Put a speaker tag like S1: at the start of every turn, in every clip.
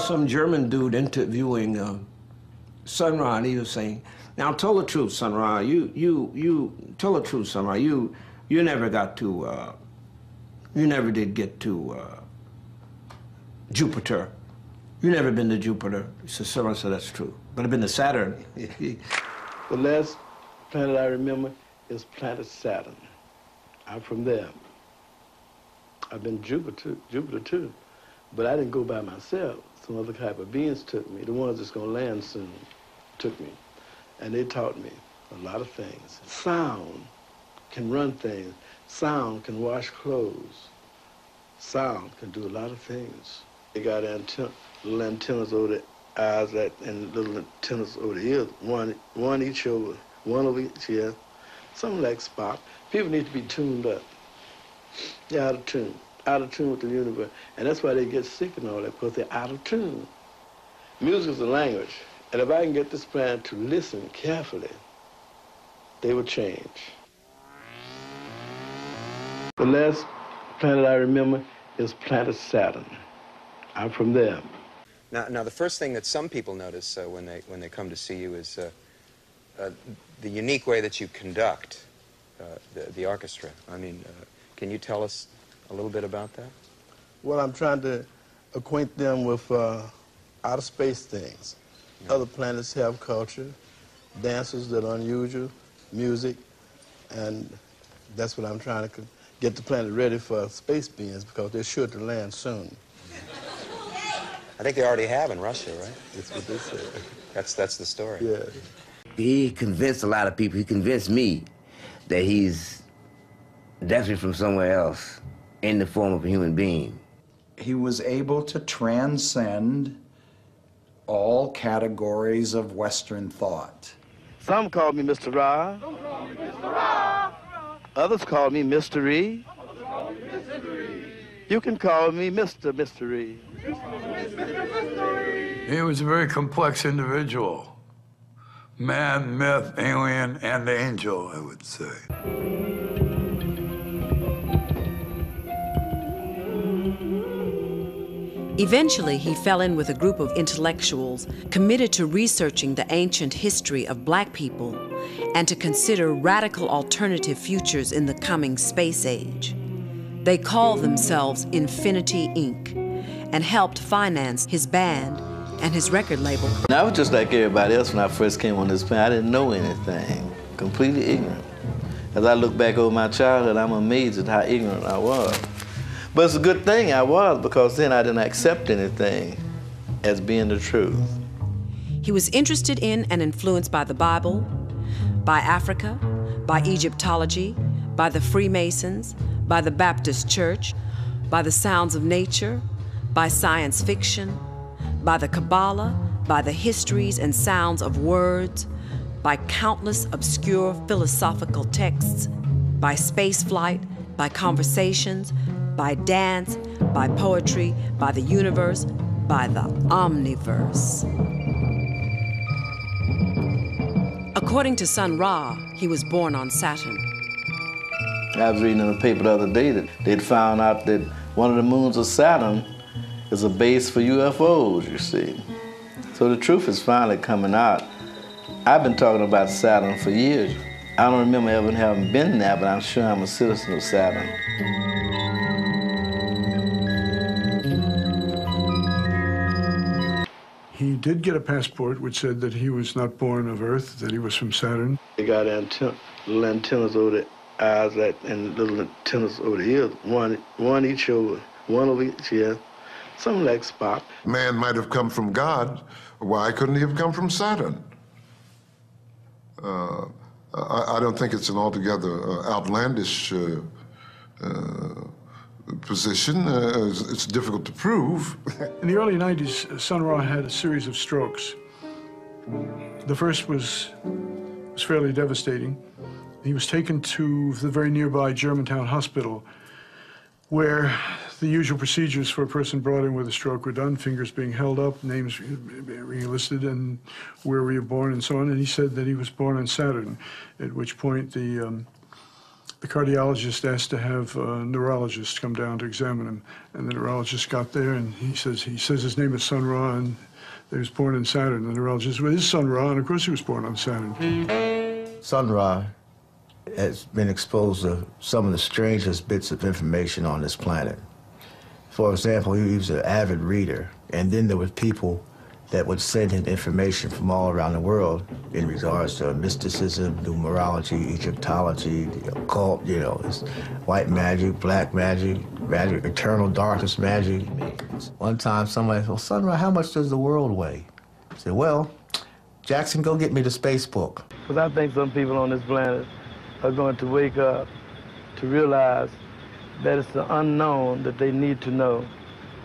S1: some German dude interviewing Sun Ra, and he was saying, "Now tell the truth, Sun Ra. You tell the truth, Sun Ra. You never got to, you never did get to Jupiter. You never been to Jupiter." He said, "Sun Ra said, that's true, but I've been to Saturn."
S2: The last planet I remember is planet Saturn. I'm from there. I've been to Jupiter too, but I didn't go by myself. Some other type of beings took me. The ones that's gonna land soon took me, and they taught me a lot of things. Sound can run things. Sound can wash clothes. Sound can do a lot of things. They got little antennas over the eyes and little antennas over the ears, one each over, one over each ear, something like Spock. People need to be tuned up. They're out of tune with the universe. And that's why they get sick and all that, because they're out of tune. Music is a language. And if I can get this planet to listen carefully, they will change. The last planet I remember is planet Saturn. I'm from there.
S3: Now, the first thing that some people notice when they come to see you is the unique way that you conduct the orchestra. I mean, can you tell us a little bit about that?
S2: Well, I'm trying to acquaint them with outer space things. Yeah. Other planets have culture, dances that are unusual, music, and that's what I'm trying to get the planet ready for space beings, because they're sure to land soon.
S3: I think they already have in Russia, right?
S2: That's what they say.
S3: That's the story.
S2: Yeah.
S4: He convinced a lot of people. He convinced me that he's definitely from somewhere else in the form of a human being.
S5: He was able to transcend all categories of Western thought.
S2: Some call me Mr. Ra. Some call me Mr. Ra. Others call me Mystery. You can call me Mr. Mystery.
S6: He was a very complex individual. Man, myth, alien, and angel, I would say.
S7: Eventually, he fell in with a group of intellectuals committed to researching the ancient history of black people and to consider radical alternative futures in the coming space age. They called themselves Infinity Inc. and helped finance his band and his record label.
S2: Now, I was just like everybody else when I first came on this planet. I didn't know anything, completely ignorant. As I look back over my childhood, I'm amazed at how ignorant I was. But it's a good thing I was, because then I didn't accept anything as being the truth.
S7: He was interested in and influenced by the Bible, by Africa, by Egyptology, by the Freemasons, by the Baptist Church, by the sounds of nature, by science fiction, by the Kabbalah, by the histories and sounds of words, by countless obscure philosophical texts, by spaceflight, by conversations, by dance, by poetry, by the universe, by the omniverse. According to Sun Ra, he was born on Saturn.
S2: I was reading in the paper the other day that they'd found out that one of the moons of Saturn is a base for UFOs, you see. So the truth is finally coming out. I've been talking about Saturn for years. I don't remember ever having been there, but I'm sure I'm a citizen of Saturn.
S6: He did get a passport which said that he was not born of Earth, that he was from Saturn.
S2: They got little antennas over the eyes and little antennas over the ears, one each over, one over each ear, something like Spock.
S8: Man might have come from God. Why couldn't he have come from Saturn? I don't think it's an altogether outlandish position. It's difficult to prove.
S6: In the early 90s, Sun Ra had a series of strokes. The first was fairly devastating. He was taken to the very nearby Germantown hospital, where the usual procedures for a person brought in with a stroke were done, fingers being held up, names being listed, and where were you born, and so on. And he said that he was born on Saturn, at which point the the cardiologist asked to have a neurologist come down to examine him, and the neurologist got there, and he says his name is Sun Ra, and he was born in Saturn. The neurologist, well, this is Sun Ra, and of course he was born on Saturn.
S9: Sun Ra has been exposed to some of the strangest bits of information on this planet. For example, he was an avid reader, and then there were people that would send him information from all around the world in regards to mysticism, numerology, Egyptology, the occult, you know, white magic, black magic, magic, eternal darkness magic. One time somebody said, well, Sun Ra, how much does the world weigh? I said, well, Jackson, go get me the space book.
S2: Because I think some people on this planet are going to wake up to realize that it's the unknown that they need to know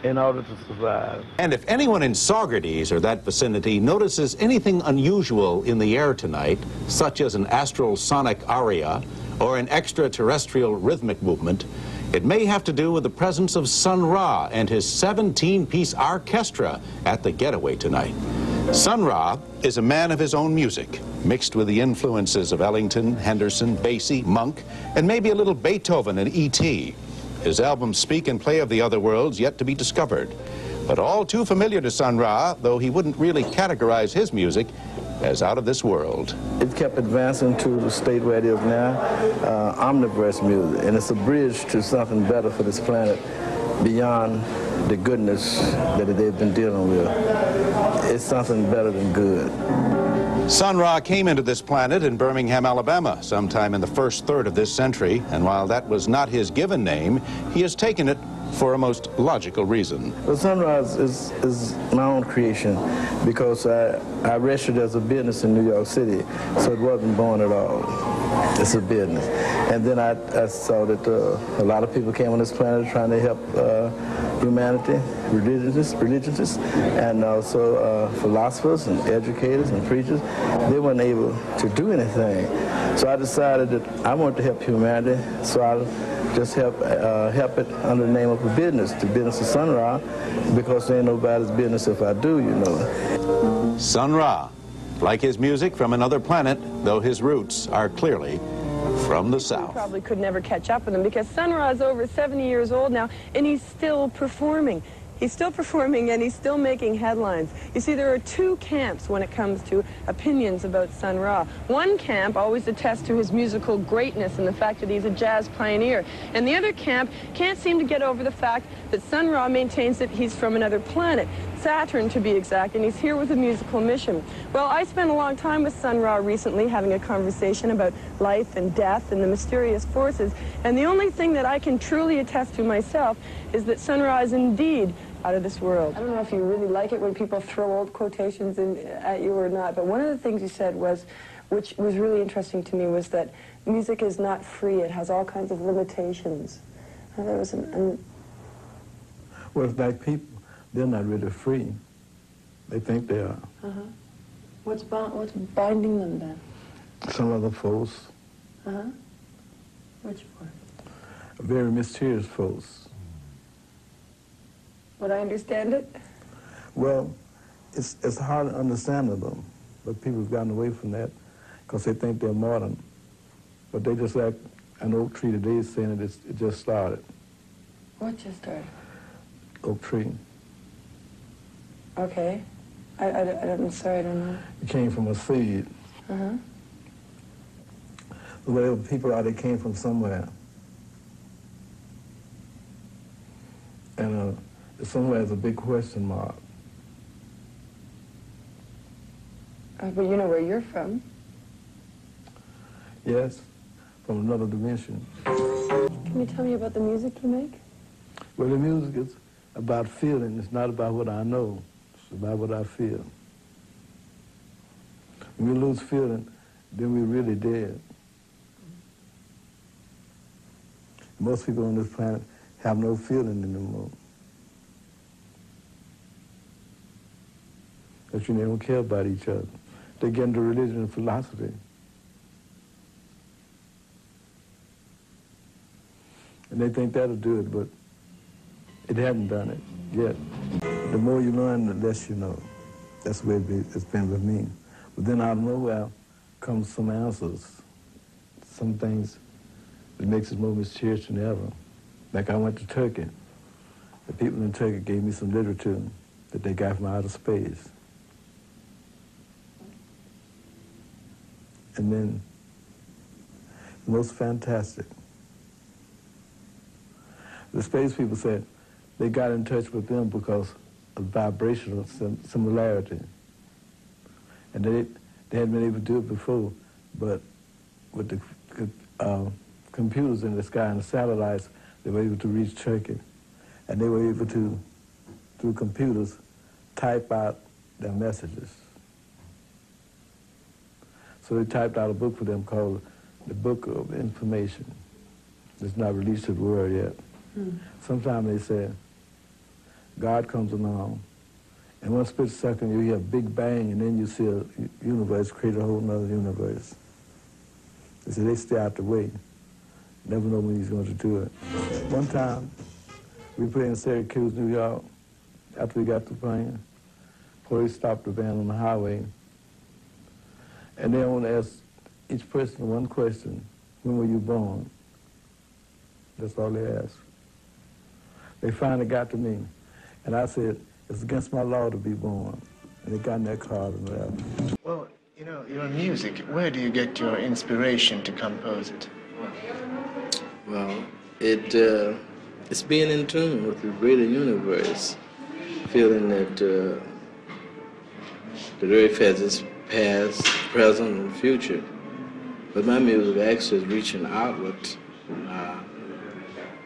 S2: in order to survive.
S10: And if anyone in Saugerties or that vicinity notices anything unusual in the air tonight, such as an astral sonic aria or an extraterrestrial rhythmic movement, it may have to do with the presence of Sun Ra and his 17-piece orchestra at the getaway tonight. Sun Ra is a man of his own music, mixed with the influences of Ellington, Henderson, Basie, Monk, and maybe a little Beethoven and E.T. His albums speak and play of the other worlds yet to be discovered, but all too familiar to Sun Ra, though he wouldn't really categorize his music as out of this world.
S2: It kept advancing to the state where it is now, omniverse music, and it's a bridge to something better for this planet beyond the goodness that they've been dealing with. It's something better than good.
S10: Sun Ra came into this planet in Birmingham, Alabama, sometime in the first third of this century, and while that was not his given name, he has taken it for a most logical reason.
S2: Well, Sun Ra is my own creation because I registered as a business in New York City, so it wasn't born at all. It's a business. And then I saw that a lot of people came on this planet trying to help humanity, religionists, and also philosophers and educators and preachers. They weren't able to do anything. So I decided that I wanted to help humanity, so I just help it under the name of a business, the business of Sun Ra, because there ain't nobody's business if I do, you know.
S10: Sun Ra, like his music from another planet, though his roots are clearly from the south.
S11: You probably could never catch up with him because Sun Ra is over 70 years old now, and he's still performing. He's still performing, and he's still making headlines. You see, there are two camps when it comes to opinions about Sun Ra. One camp always attests to his musical greatness and the fact that he's a jazz pioneer. And the other camp can't seem to get over the fact that Sun Ra maintains that he's from another planet, Saturn to be exact, and he's here with a musical mission. Well, I spent a long time with Sun Ra recently having a conversation about life and death and the mysterious forces, and the only thing that I can truly attest to myself is that Sun Ra is indeed out of this world. I don't know if you really like it when people throw old quotations at you or not, but one of the things you said was, which was really interesting to me, was that music is not free. It has all kinds of limitations. And there was
S2: Well, it's like people, they're not really free. They think they are.
S11: Uh-huh. What's binding them then?
S2: Some other force.
S11: Uh-huh. Which force?
S2: A very mysterious force.
S11: Would I understand it?
S2: Well, it's hard to understand them, but people have gotten away from that because they think they're modern. But they just like an oak tree today saying that it just started.
S11: What just started?
S2: Oak tree.
S11: Okay. I'm sorry, I don't know.
S2: It came from a seed.
S11: Uh-huh.
S2: Whatever people are, they came from somewhere. And somewhere is a big question mark.
S11: But you know where you're from.
S2: Yes, from another dimension.
S11: Can you tell me about the music you make?
S2: Well, the music is about feeling. It's not about what I know. It's about what I feel. When we lose feeling, then we're really dead. Most people on this planet have no feeling anymore. But they don't care about each other. They get into religion and philosophy. And they think that'll do it, but it hasn't done it yet. The more you learn, the less you know. That's the way it's been with me. But then out of nowhere comes some answers, some things it makes it more mysterious than ever. Like I went to Turkey. The people in Turkey gave me some literature that they got from outer space. And then, the most fantastic, the space people said they got in touch with them because of vibrational similarity. And they hadn't been able to do it before, but with the computers in the sky and the satellites, they were able to reach Turkey. And they were able to, through computers, type out their messages. So they typed out a book for them called the Book of Information. It's not released to the world yet. Sometimes they say, God comes along, and one split second you hear a big bang, and then you see a universe create a whole other universe. They say they stay out the way. Never know when he's going to do it. One time, we played in Syracuse, New York. After we got to playing, police stopped the van on the highway, and they only asked each person one question: when were you born? That's all they asked. They finally got to me, and I said, it's against my law to be born. And they got in their car and left.
S12: Well, you know, your music, where do you get your inspiration to compose it?
S13: Well, it's being in tune with the greater universe, feeling that the earth has its past, present, and future. But my music actually is reaching outward,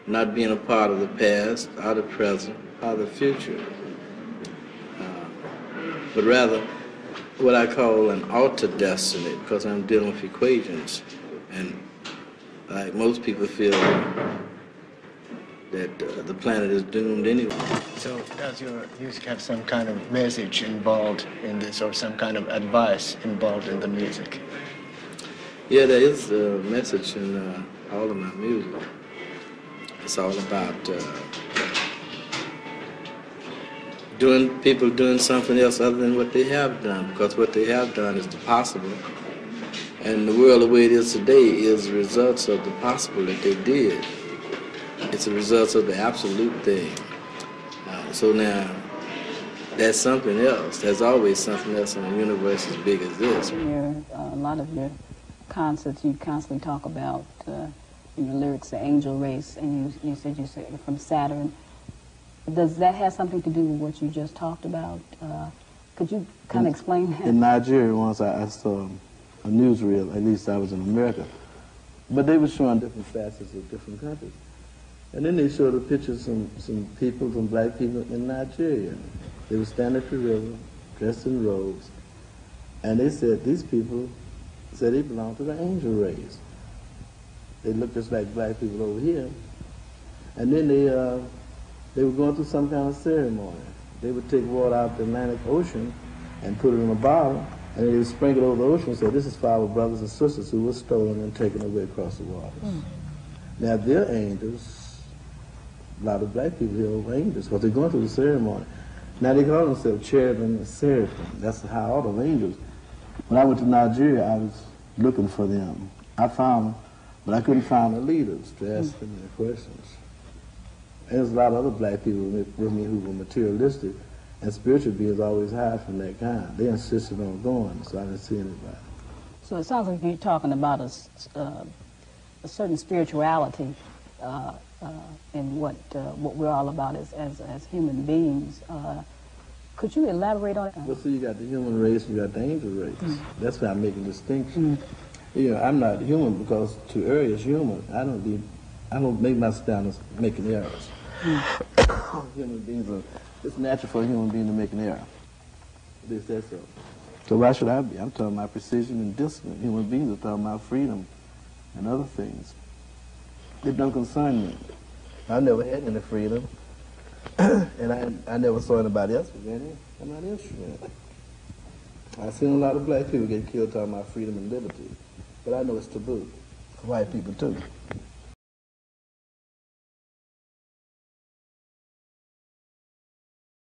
S13: not being a part of the past, or the present, or the future, but rather what I call an altered destiny, because I'm dealing with equations, and like most people feel that the planet is doomed anyway.
S12: So does your music have some kind of message involved in this, or some kind of advice involved in the music?
S13: Yeah, there is a message in all of my music. It's all about people doing something else other than what they have done, because what they have done is the possible. And the world the way it is today is the results of the possible that they did. It's the results of the absolute thing. So now, that's something else. There's always something else in a universe as big as this.
S14: In a lot of your concerts, you constantly talk about, in your lyrics, the angel race, and you said you're from Saturn. Does that have something to do with what you just talked about? Could you kind of explain that?
S2: In Nigeria, once I saw a newsreel, at least I was in America, but they were showing different facets of different countries. And then they showed a picture of some people, some black people in Nigeria. They were standing at the river, dressed in robes, and they said these people said they belong to the angel race. They look just like black people over here. And then they were going through some kind of ceremony. They would take water out of the Atlantic Ocean and put it in a bottle, and they would sprinkle it over the ocean and say, this is for our brothers and sisters who were stolen and taken away across the waters. Now, they're angels. A lot of black people here are angels because they're going through the ceremony. Now, they call themselves cherubim and seraphim. That's how all the angels. When I went to Nigeria, I was looking for them. I found them, but I couldn't find the leaders to ask them any questions. And there's a lot of other black people with me who were materialistic, and spiritual beings always hide from that kind. They insisted on going, so I didn't see anybody.
S14: So it sounds like you're talking about a certain spirituality in what we're all about as human beings. Could you elaborate on it?
S2: Well, see, you got the human race, you got the angel race. That's why I'm making a distinction. You know, I'm not human because to err is human. I don't make myself down as making errors. Human beings it's natural for a human being to make an error. They said so. So why should I be? I'm talking about precision and discipline. Human beings are talking about freedom and other things. It don't concern me. I never had any freedom. And I never saw anybody else with any. I'm not interested. I've seen a lot of black people get killed talking about freedom and liberty. But I know it's taboo for white people too.